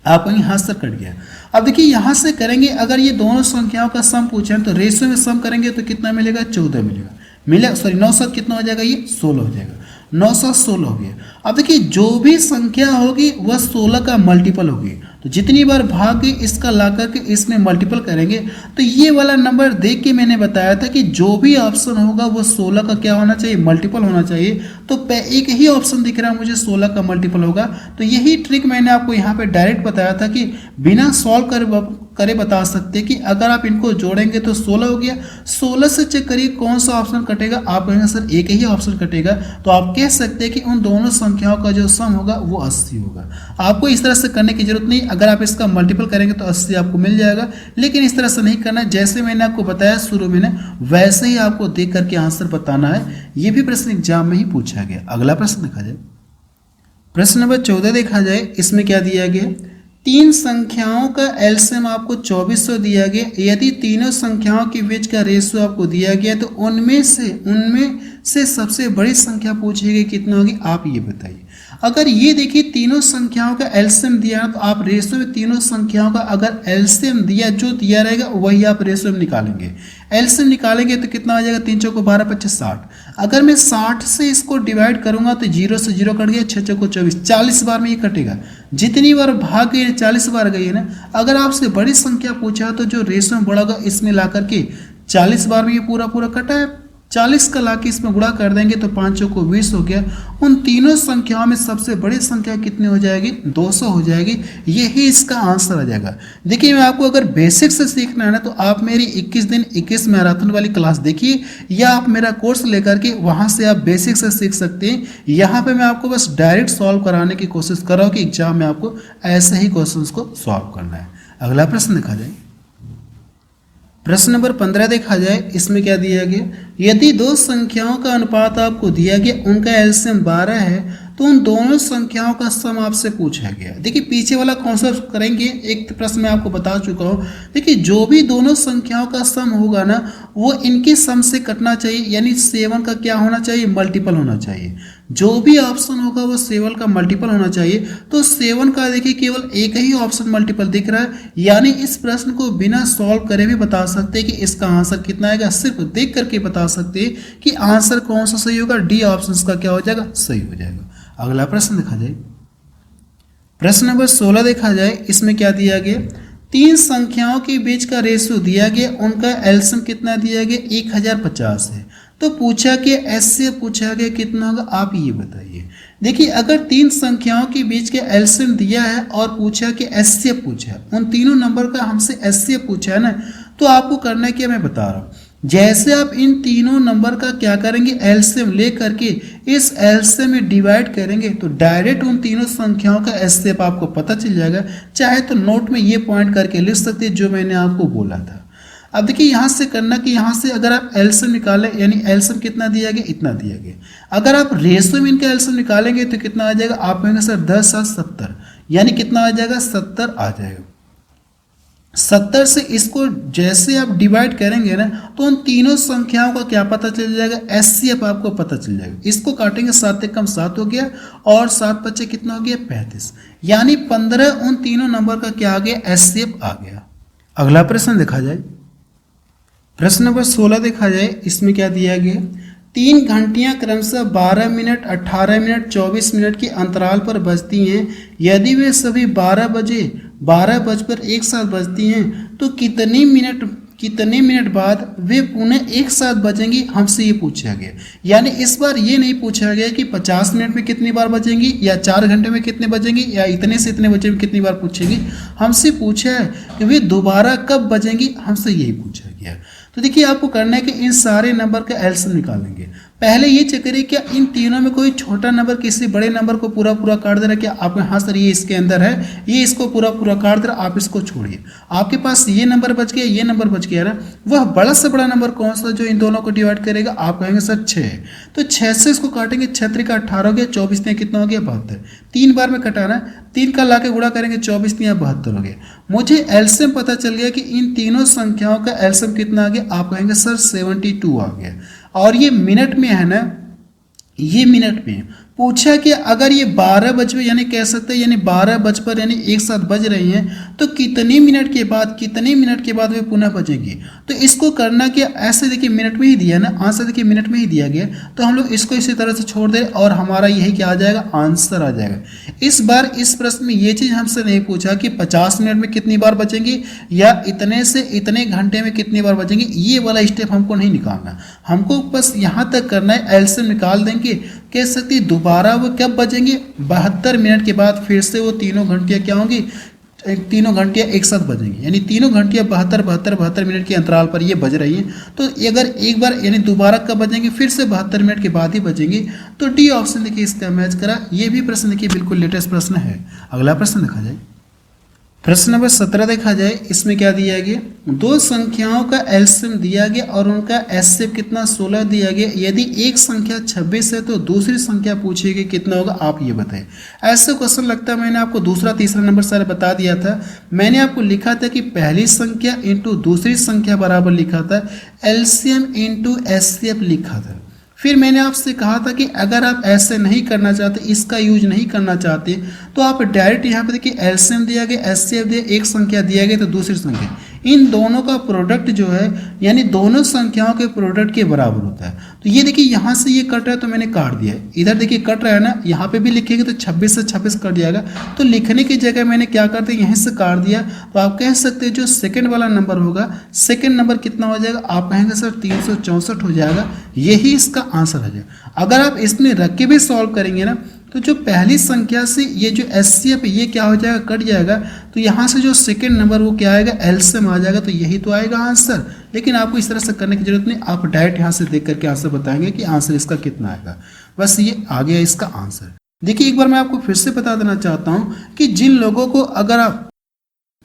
आप कहेंगे हाँ सर कट गया। अब देखिए यहाँ से करेंगे, अगर ये दोनों संख्याओं का सम पूछे हैं तो रेशियो में सम करेंगे तो कितना मिलेगा, 14 मिलेगा। मिले सॉरी 9 7 कितना हो जाएगा, ये 16 हो जाएगा। 9 7 16 हो गया। अब देखिए जो भी संख्या होगी वह 16 का मल्टीपल होगी, तो जितनी बार भाग के इसका ला करके इसमें मल्टीपल करेंगे तो ये वाला नंबर देख के मैंने बताया था कि जो भी ऑप्शन होगा वो 16 का क्या होना चाहिए, मल्टीपल होना चाहिए। तो एक ही ऑप्शन दिख रहा है मुझे 16 का मल्टीपल होगा, तो यही ट्रिक मैंने आपको यहाँ पे डायरेक्ट बताया था कि बिना सॉल्व करे बता सकते कि अगर आप इनको जोड़ेंगे तो 16 हो गया। 16 से चेक करिए कौन सा ऑप्शन कटेगा, आप कहेंगे सर एक ही ऑप्शन कटेगा, तो आप कह सकते हैं कि उन दोनों संख्याओं का जो सम होगा वो 80 होगा। आपको इस तरह से करने की जरूरत नहीं, अगर आप इसका मल्टीपल करेंगे तो 80 आपको मिल जाएगा, लेकिन इस तरह से नहीं करना, जैसे मैंने आपको बताया शुरू में वैसे ही आपको देख करके आंसर बताना है। ये भी प्रश्न एग्जाम में ही पूछा गया। अगला प्रश्न देखा जाए, प्रश्न नंबर 14 देखा जाए, इसमें क्या दिया गया, तीन संख्याओं का एलसीएम आपको 2400 दिया गया। यदि तीनों संख्याओं के बीच का रेशियो आपको दिया गया तो उनमें से सबसे बड़ी संख्या पूछी गई कितना होगी, आप ये बताइए। अगर ये देखिए तीनों संख्याओं का एलसीएम दिया तो आप रेशियो में तीनों संख्याओं का अगर एलसीएम दिया जो दिया रहेगा वही आप रेशियो में निकालेंगे। एलसीएम निकालेंगे तो कितना आ जाएगा, 3 चौको 12 25 60। अगर मैं 60 से इसको डिवाइड करूंगा तो 0 से 0 कट गया, 6 चौको 24, 40 बार में ये कटेगा। जितनी बार भाग गई 40 बार गई है ना। अगर आपसे बड़ी संख्या पूछा तो जो रेशियो में बड़ा होगा इसमें ला करके 40 बार में ये पूरा कटा है, 40 का ला के इसमें गुणा कर देंगे तो 5 चौको 20 हो गया। उन तीनों संख्याओं में सबसे बड़ी संख्या कितनी हो जाएगी, 200 हो जाएगी। यही इसका आंसर आ जाएगा। देखिए मैं आपको अगर बेसिक से सीखना है ना तो आप मेरी 21 दिन 21 मैराथन वाली क्लास देखिए, या आप मेरा कोर्स लेकर के वहाँ से आप बेसिक से सीख सकते हैं। यहाँ पे मैं आपको बस डायरेक्ट सॉल्व कराने की कोशिश कर रहा हूँ कि एग्जाम में आपको ऐसे ही क्वेश्चन को सॉल्व करना है। अगला प्रश्न देखा जाए, प्रश्न नंबर 15 देखा जाए, इसमें क्या दिया गया, यदि दो संख्याओं का अनुपात आपको दिया गया, उनका एलसीएम 12 है तो उन दोनों संख्याओं का सम आपसे पूछा गया। देखिए पीछे वाला कॉन्सेप्ट करेंगे, एक प्रश्न मैं आपको बता चुका हूँ। देखिए जो भी दोनों संख्याओं का सम होगा ना वो इनके सम से कटना चाहिए, यानी 7 का क्या होना चाहिए, मल्टीपल होना चाहिए। जो भी ऑप्शन होगा वो 7 का मल्टीपल होना चाहिए। तो 7 का देखिए केवल एक ही ऑप्शन मल्टीपल दिख रहा है, यानी इस प्रश्न को बिना सॉल्व करे भी बता सकते हैं कि इसका आंसर कितना आएगा। सिर्फ देख करके बता सकते हैं कि आंसर कौन सा सही होगा, डी ऑप्शन का क्या हो जाएगा, सही हो जाएगा। अगला प्रश्न देखा जाए, प्रश्न नंबर 16 देखा जाए, इसमें क्या दिया गया, तीन संख्याओं के बीच का रेशियो दिया गया, उनका एलसीएम कितना दिया गया, 1050 है। तो पूछा कि एचसीएफ पूछा गया कितना होगा, आप ये बताइए। देखिए अगर तीन संख्याओं के बीच के एलसीएम दिया है और पूछा कि एचसीएफ पूछा है, उन तीनों नंबर का हमसे एचसीएफ पूछा है ना, तो आपको करना है क्या, मैं बता रहा हूँ। जैसे आप इन तीनों नंबर का क्या करेंगे, एलसीएम ले करके इस एलसीएम में डिवाइड करेंगे तो डायरेक्ट उन तीनों संख्याओं का एचसीएफ आपको पता चल जाएगा। चाहे तो नोट में ये पॉइंट करके लिख सकते हैं जो मैंने आपको बोला था। अब देखिए यहाँ से करना कि यहाँ से अगर आप एलसीएम निकालें, यानी एलसीएम कितना दिया गया, इतना दिया गया। अगर आप रेशियो में इनका एलसीएम निकालेंगे तो कितना आ जाएगा, आप कहेंगे सर 10 7 70, यानी कितना आ जाएगा, 70 आ जाएगा। 70 से इसको जैसे आप डिवाइड करेंगे ना तो उन तीनों संख्याओं का क्या पता चल जाएगा, एचसीएफ आपको पता चल जाएगा। इसको काटेंगे 7 एक कम 7 हो गया और 7 बच्चे कितना हो गया, 35, यानी 15 उन तीनों नंबर का क्या आ गया, एचसीएफ आ गया। अगला प्रश्न देखा जाए, प्रश्न नंबर 16 देखा जाए, इसमें क्या दिया गया, 3 घंटियां क्रमशः 12 मिनट 18 मिनट 24 मिनट के अंतराल पर बजती हैं। यदि वे सभी 12 बजकर एक साथ बजती हैं तो कितने मिनट बाद वे पुनः एक साथ बजेंगी, हमसे ये पूछा गया। यानी इस बार ये नहीं पूछा गया कि 50 मिनट में कितनी बार बजेंगी या 4 घंटे में कितने बजेंगी या इतने से इतने बजे में कितनी बार पूछेगी। हमसे पूछा है कि वे दोबारा कब बजेंगी, हमसे यही पूछा गया। तो देखिए आपको करना है कि इन सारे नंबर का एलसीएम निकालेंगे। पहले ये चेक करिए क्या इन तीनों में कोई छोटा नंबर किसी बड़े नंबर को पूरा काट दे रहा है क्या, आपके हाँ सर ये इसके अंदर है, ये इसको पूरा काट दे रहा, आप इसको छोड़िए। आपके पास ये नंबर बच गया, ये नंबर बच गया ना, वह बड़ा से बड़ा नंबर कौन सा जो इन दोनों को डिवाइड करेगा, आप कहेंगे सर 6। तो 6 से इसको काटेंगे, 6 का 18 हो गया, 24 ने कितना हो गया, 72। 3 बार में कटाना, 3 का ला के गुणा करेंगे, 24 ने 72 हो गया। मुझे एलसीएम पता चल गया कि इन तीनों संख्याओं का एलसीएम कितना आ गया, आप कहेंगे सर 72 आ गया। और ये मिनट में है ना, ये मिनट में पूछा कि अगर ये 12 बज पे यानी कह सकते हैं यानी 12 बज पर यानी एक साथ बज रही हैं तो कितने मिनट के बाद वे पुनः बजेंगी। तो इसको करना क्या, ऐसे देखिए मिनट में ही दिया ना, आंसर देखिए मिनट में ही दिया गया, तो हम लोग इसको इसी तरह से छोड़ दें और हमारा यही क्या आ जाएगा, आंसर आ जाएगा। इस बार इस प्रश्न में ये चीज़ हमसे नहीं पूछा कि 50 मिनट में कितनी बार बचेंगी या इतने से इतने घंटे में कितनी बार बचेंगी, ये वाला स्टेप हमको नहीं निकालना, हमको बस यहाँ तक करना है, एलसीएम निकाल देंगे, कह सकते हैं दोबारा वो कब बजेंगे, 72 मिनट के बाद फिर से वो तीनों घंटियाँ क्या होंगी, तीनों घंटियाँ एक साथ बजेंगी, यानी तीनों घंटियाँ 72 मिनट के अंतराल पर ये बज रही हैं। तो अगर एक बार यानी दोबारा कब बजेंगे, फिर से 72 मिनट के बाद ही बजेंगी। तो डी ऑप्शन देखिए इसका मैच करा। ये भी प्रश्न देखिए बिल्कुल लेटेस्ट प्रश्न है। अगला प्रश्न देखा जाए, प्रश्न नंबर 17 देखा जाए, इसमें क्या दिया गया, दो संख्याओं का एलसीएम दिया गया और उनका एचसीएफ कितना 16 दिया गया। यदि एक संख्या 26 है तो दूसरी संख्या पूछेगी कितना होगा, आप ये बताएं। ऐसा क्वेश्चन लगता है मैंने आपको दूसरा तीसरा नंबर सारे बता दिया था। मैंने आपको लिखा था कि पहली संख्या इंटू दूसरी संख्या बराबर लिखा था एलसीएम इंटू एचसीएफ लिखा था। फिर मैंने आपसे कहा था कि अगर आप ऐसे नहीं करना चाहते, इसका यूज नहीं करना चाहते, तो आप डायरेक्ट यहाँ पे देखिए एलसीएम दिया गया, एचसीएफ दिया, एक संख्या दिया गया तो दूसरी संख्या, इन दोनों का प्रोडक्ट जो है यानी दोनों संख्याओं के प्रोडक्ट के बराबर होता है। तो ये देखिए यहाँ से ये कट रहा है तो मैंने काट दिया है, इधर देखिए कट रहा है ना, यहाँ पे भी लिखेंगे तो 26 से 26 कट जाएगा। तो लिखने की जगह मैंने क्या कर दिया, यहीं से काट दिया। तो आप कह सकते हैं जो सेकंड वाला नंबर होगा, सेकंड नंबर कितना हो जाएगा, आप कहेंगे सर 364 हो जाएगा, यही इसका आंसर है। अगर आप इसमें रख के भी सॉल्व करेंगे ना, तो जो पहली संख्या से ये जो एचसीएफ ये क्या हो जाएगा, कट जाएगा। तो यहाँ से जो सेकंड नंबर वो क्या आएगा, एलसीएम आ जाएगा। तो यही तो आएगा आंसर। लेकिन आपको इस तरह से करने की जरूरत नहीं, आप डायरेक्ट यहाँ से देख करके आंसर बताएंगे कि आंसर इसका कितना आएगा। बस ये आ गया इसका आंसर। देखिए एक बार मैं आपको फिर से बता देना चाहता हूँ कि जिन लोगों को अगर आप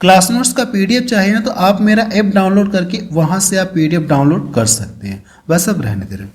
क्लास नोट्स का पीडीएफ चाहिए ना, तो आप मेरा ऐप डाउनलोड करके वहाँ से आप पीडीएफ डाउनलोड कर सकते हैं। बस अब रहने दे रहे।